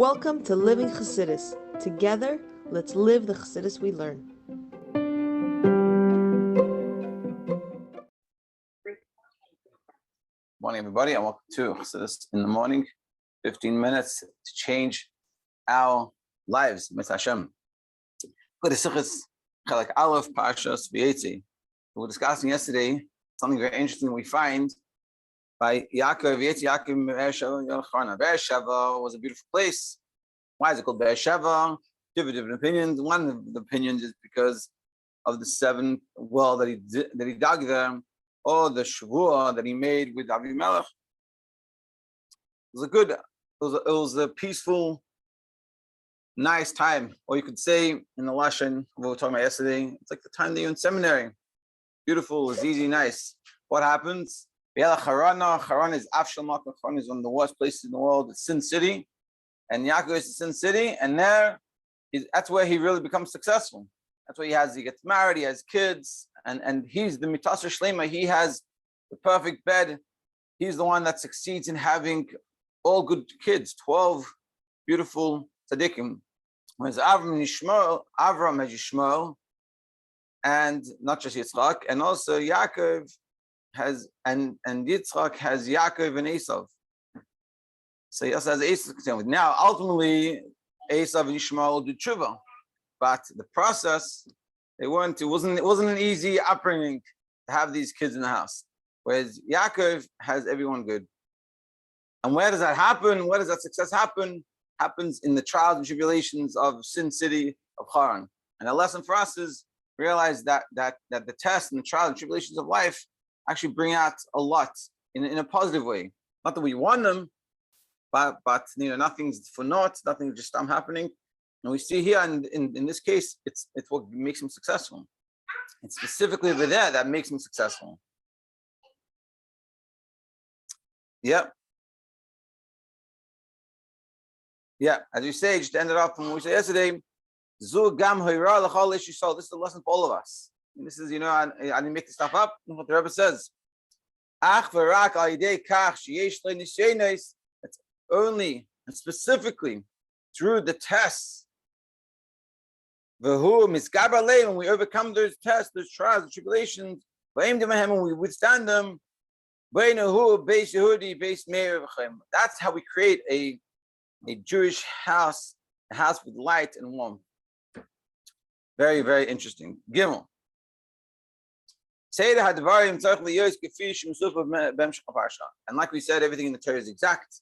Welcome to Living Chassidus. Together, let's live the Chassidus we learn. Morning, everybody, and welcome to Chassidus in the morning. 15 minutes to change our lives. Mitzvah Hashem. Good Sichos Chelek Aleph Parshas Vayetzei. We were discussing yesterday something very interesting we find by Yaakov. Yaakov Be'er was a beautiful place. Why is it called Be'er Sheva? Different opinions. One of the opinions is because of the seventh well that he dug there, or the Shavua that he made with Avimelech. It was a peaceful, nice time. Or you could say in the Lashon, we were talking about yesterday, it's like the time that you're in seminary. Beautiful, it's easy, nice. What happens? Charan is Afshalmak. Charan is one of the worst places in the world. It's Sin City. And Yaakov is Sin City. And that's where he really becomes successful. That's where he gets married, he has kids, and he's the Mitasar Shlema. He has the perfect bed. He's the one that succeeds in having all good kids, 12 beautiful tzaddikim. Whereas Avram has Yishmael, and not just Yitzchak, and also Yaakov has, and Yitzchak has Yaakov and Esav. So he also has Esav concerned with. Now, ultimately, Esav and Yishmael do tshuva. But the process, it wasn't an easy upbringing to have these kids in the house. Whereas Yaakov has everyone good. And where does that happen? Where does that success happen? Happens in the trials and tribulations of Sin City of Charan. And the lesson for us is realize that the tests and the trials and tribulations of life actually bring out a lot in a positive way. Not that we want them, but nothing's for naught, nothing just happening. And we see here in this case, it's what makes him successful. It's specifically over there that makes him successful. Yep. Yeah, as we say, just ended up from what we said yesterday. This is the lesson for all of us. And this is, I didn't make this stuff up. What the Rebbe says. It's only and specifically through the tests. When we overcome those tests, those trials, and tribulations, when we withstand them, that's how we create a Jewish house, a house with light and warmth. Very, very interesting. Gimel. And like we said, everything in the Torah is exact.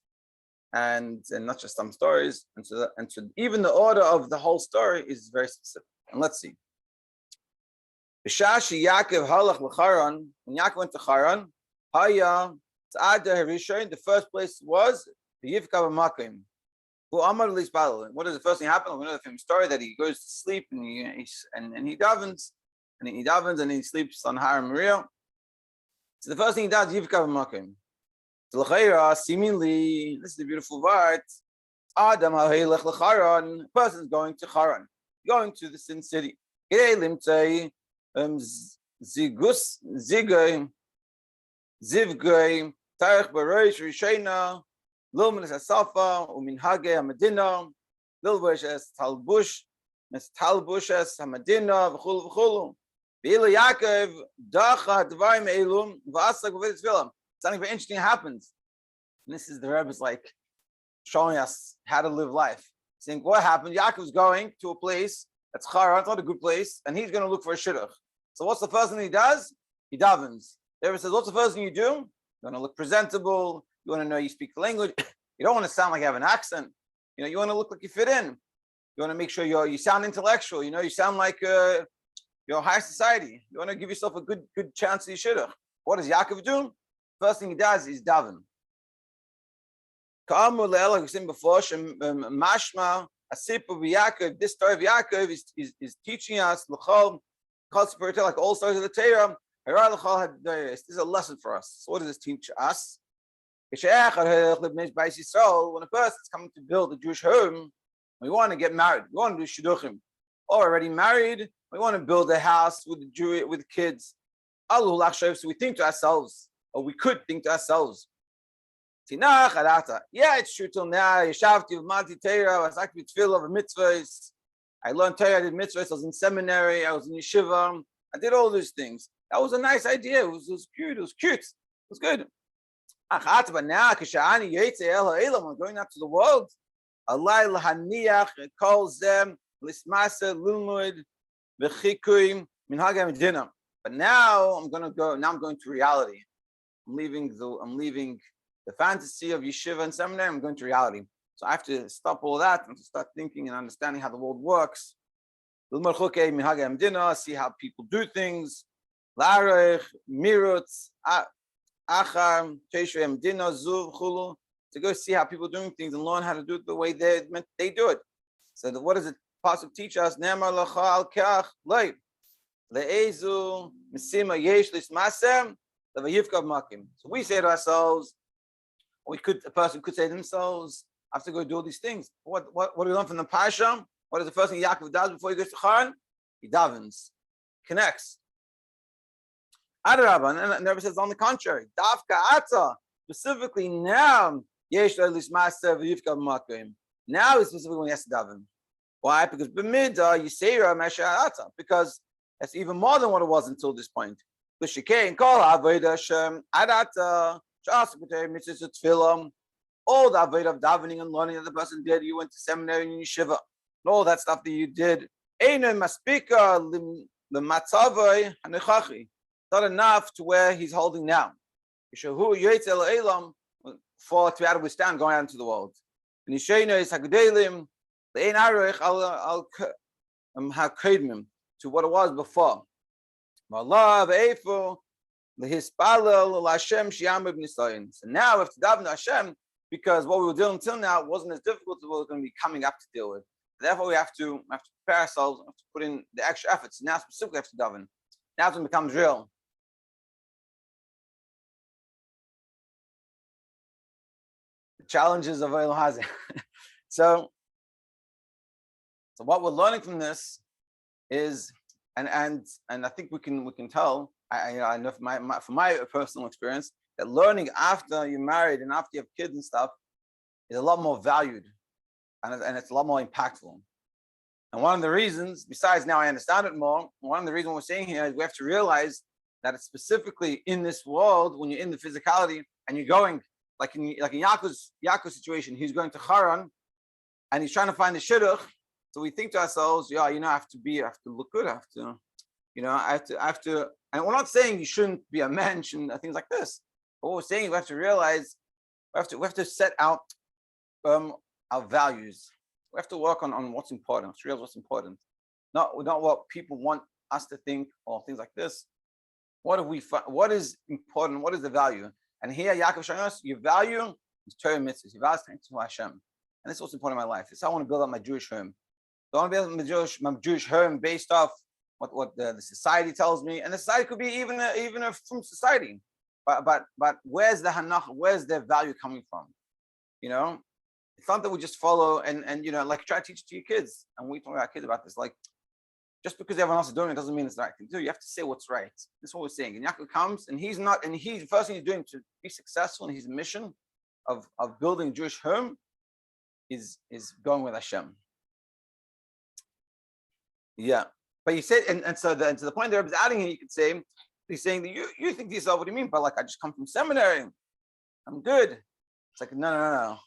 And not just some stories, and so even the order of the whole story is very specific. And let's see. When Yaakov went to Charan, the first place was the Yivkav Makim. What does the first thing happen? We know the famous story that he goes to sleep and he davens, and he sleeps on Har Maria. So the first thing he does, Yivkav Makim. Seemingly, this is the beautiful word. Adam person is going to Charan, going to the Sin City. Zivgay, Tarich Barosh Rishena, Luminous Asafa, Uminhage Hamadina, Lilbush as Talbush, as Talbush as Hamadina, V'chulu. V'ila Yaakov, Dacha, Dvarim Elum, V'asak V'vedis Vilam. Something very interesting happens. And this is the Rebbe's like showing us how to live life. Saying what happened? Yaakov's going to a place that's Charan, it's not a good place, and he's going to look for a shidduch. So what's the first thing he does? He davens. The Rebbe says, what's the first thing you do? You want to look presentable. You want to know you speak the language. You don't want to sound like you have an accent. You want to look like you fit in. You want to make sure you sound intellectual. You sound like you're high society. You want to give yourself a good chance to your shidduch. What does Yaakov do? First thing he does is daven. Like we said before, Mashma, this story of Yaakov is teaching us, like all stories of the Torah, this is a lesson for us. So what does this teach us? When a person is coming to build a Jewish home, we want to get married. We want to do shidduchim. Or already married, we want to build a house with kids. So we think to ourselves, or we could think to ourselves, Yeah, it's true till now. Yeshavti v'malti Torah, v'asakti tefillah v'mitzvahs. I learned Torah, I did mitzvahs, I was in seminary, I was in yeshiva, I did all these things. That was a nice idea. It was cute. It was cute. It was good. But now, I'm going out to the world. Allah lahaniach calls them lismasa lulmud v'chikuim minhagam dinner. But now I'm going to go. Now I'm going to reality. I'm leaving the fantasy of yeshiva and seminary. I'm going to reality. So I have to stop all that and to start thinking and understanding how the world works. See how people do things. To go see how people are doing things and learn how to do it the way they do it. So what does it possibly teach us? So we say to ourselves, a person could say to themselves, I have to go do all these things. What do we learn from the Pasha? What is the first thing Yaakov does before he goes to Charan? He davens, connects. Adarabah, and never says on the contrary. Davka ata, specifically now, yesh le'lis maser v'yivka b'makom. Now is specifically when he has to daven. Why? Because b'mida yisera mesha'ata. Because that's even more than what it was until this point. L'shikein kol ha'avodah Hashem adata sh'asukutei mitzvah tefillah. All the avodah of davening and learning that the person did. You went to seminary and yeshiva. And all that stuff that you did. Eino maspika l'matzavoi hanechachi. Not enough to where he's holding now. For to be able to withstand going out into the world. To what it was before. So now we have to daven to Hashem because what we were doing until now wasn't as difficult as what we're going to be coming up to deal with. Therefore, we have to prepare ourselves, have to put in the extra efforts. Now specifically have to daven. Now it becomes real. Challenges of El Hazeh. So what we're learning from this is, and I think we can tell. I know from my personal experience that learning after you're married and after you have kids and stuff is a lot more valued, and it's a lot more impactful. And one of the reasons, besides now I understand it more, one of the reasons we're saying here is we have to realize that it's specifically in this world when you're in the physicality and you're going. Like in Yaakov's situation, he's going to Charan and he's trying to find the shidduch. So we think to ourselves, I have to look good. I have to, and we're not saying you shouldn't be a mensch and things like this. But what we're saying, we have to realize, we have to set out our values. We have to work on what's important, realize what's important. Not what people want us to think or things like this. What is important? What is the value? And here, Yaakov showing us your value is Torah mitzvahs. Your value is thanks to Hashem, and this is what's important in my life. This is how I want to build up my Jewish home. So I want to build up my Jewish home based off what the society tells me, and the society could be even from society. But where's the hanach? Where's their value coming from? It's not that we just follow and like try to teach it to your kids. And we talk to our kids about this, like. Just because everyone else is doing it doesn't mean it's the right thing to do. You have to say what's right. That's what we're saying. And Yaakov comes, and the first thing he's doing to be successful in his mission of building a Jewish home is going with Hashem. Yeah. But he said, and to the point that he's adding here, you could say, he's saying that you think to yourself, what do you mean? But like, I just come from seminary. I'm good. It's like, no.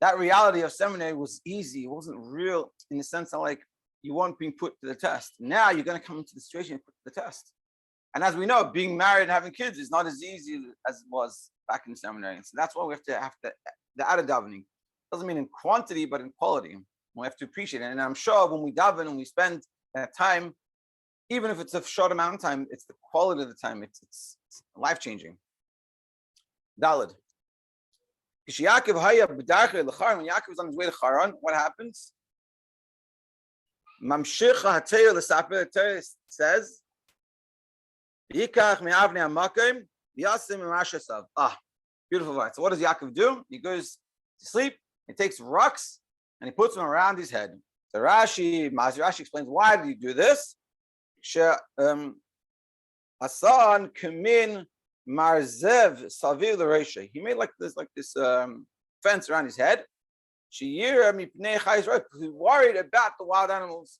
That reality of seminary was easy. It wasn't real in the sense that like, you weren't being put to the test. Now you're going to come into the situation and put to the test. And as we know, being married and having kids is not as easy as it was back in the seminary. And so that's why we have to the added davening. Doesn't mean in quantity, but in quality. We have to appreciate it. And I'm sure when we daven and we spend that time, even if it's a short amount of time, it's the quality of the time. It's life-changing. Daled. When Yaakov was on his way to Charan, what happens? Mamshicha HaTorah l'saper, Torah says, "Yikach me'avnei hamakom v'yasim mim'ashasav." Beautiful verse. So what does Yaakov do? He goes to sleep. He takes rocks and he puts them around his head. So Rashi explains why did he do this? Asan kamin Marzev Savir L'Reisha. He made like this fence around his head. Shiur mipnei chayis rosh. He worried about the wild animals.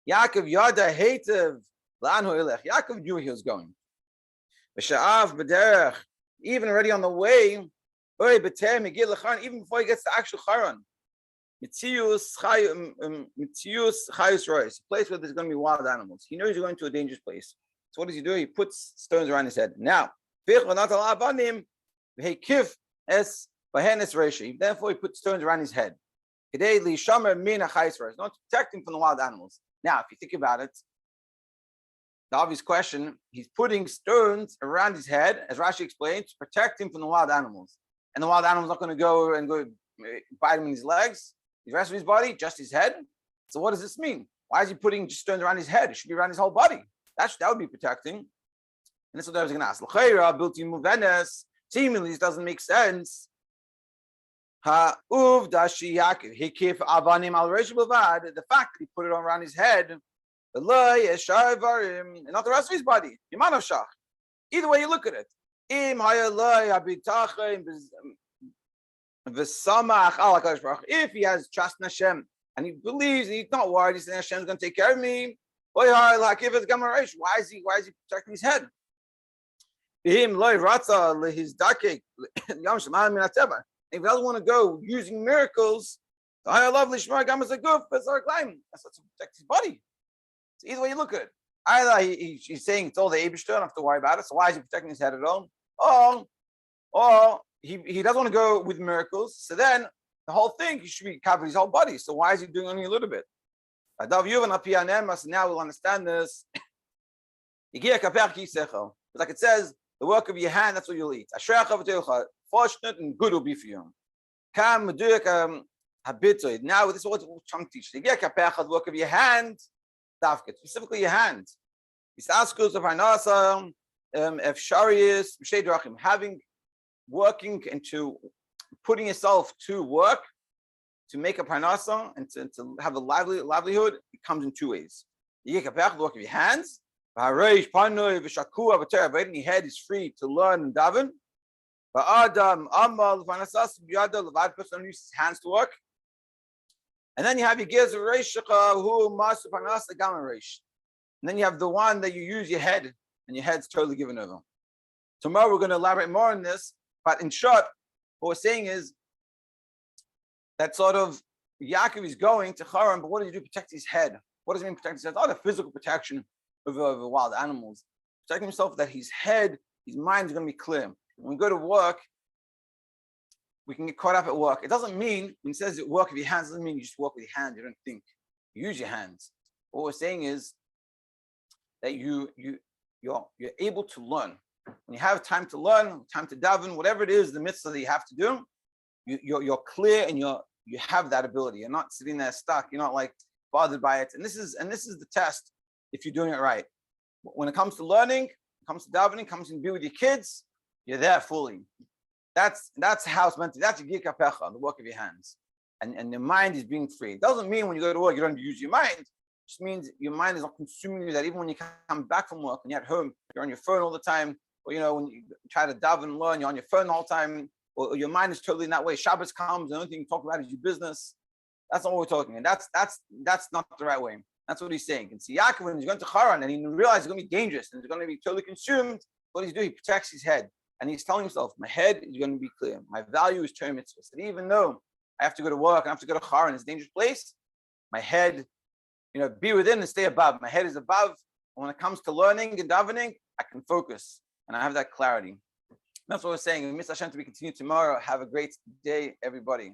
Yaakov yada hatev la'anhu ilech. Yaakov knew where he was going. V'sha'av b'derech. Even already on the way, even before he gets to actual Charan. Mitzius chayus rosh. A place where there's going to be wild animals. He knows he's going to a dangerous place. So what does he do? He puts stones around his head. Now, therefore he puts stones around his head. Not to protect him from the wild animals. Now, if you think about it, the obvious question, he's putting stones around his head, as Rashi explained, to protect him from the wild animals. And the wild animals are not going to go bite him in his legs, the rest of his body, just his head. So what does this mean? Why is he putting just stones around his head? It should be around his whole body. That would be protecting. And that's what I was going to ask. Seemingly, this doesn't make sense. The fact that he put it around his head, and not the rest of his body. Either way you look at it. If he has trust in Hashem and he believes and he's not worried, he's saying Hashem's going to take care of me. Why is he protecting his head? If he doesn't want to go using miracles, that's to protect his body. So either way you look at it. Either he's saying it's all the Eibishter, don't have to worry about it. So why is he protecting his head at all? Or he doesn't want to go with miracles. So then the whole thing, he should be covering his whole body. So why is he doing only a little bit? Now we'll understand this. Like it says, the work of your hand, that's what you'll eat. Fortunate and good will be for you. Now this is what we're trying to teach. The work of your hand, specifically your hand. Working into putting yourself to work to make a parnasa and to have a livelihood, it comes in two ways. The work of your hands. Your head is free to learn and daven. The person uses his hands to work. And then you have your gears of who master parnasa gamma reish. And then you have the one that you use your head, and your head's totally given over. Tomorrow we're going to elaborate more on this, but in short, what we're saying is that sort of Yaakov is going to Charan, but what does he do? Protect his head. What does it mean protect his head? It's not a physical protection over wild animals. Protecting himself that his head, his mind is going to be clear. When we go to work, we can get caught up at work. It doesn't mean, when it says work with your hands, it doesn't mean you just work with your hands, you don't think. You use your hands. What we're saying is that you're able to learn. When you have time to learn, time to daven, whatever it is, the mitzvah that you have to do, you're clear and you have that ability. You're not sitting there stuck. You're not like bothered by it. And this is the test if you're doing it right. When it comes to learning, it comes to davening, it comes to be with your kids, you're there fully. That's how it's meant to. That's your gikapecha, the work of your hands, and your mind is being free. It doesn't mean when you go to work you don't use your mind. It just means your mind is not consuming you. That even when you come back from work and you're at home, you're on your phone all the time. Or when you try to daven and learn, you're on your phone the whole time. Or your mind is totally in that way. Shabbos comes, the only thing you talk about is your business. That's not what we're talking. And that's not the right way. That's what he's saying. And see, Yaakov, when he's going to Charan and he realizes it's going to be dangerous and it's going to be totally consumed, what does he do? He protects his head. And he's telling himself, my head is going to be clear. My value is Torah mitzvahs. And even though I have to go to work, I have to go to Charan, it's a dangerous place, my head, be within and stay above. My head is above. And when it comes to learning and davening, I can focus. And I have that clarity. That's what we're saying. Miss Hashem to be continued tomorrow. Have a great day, everybody.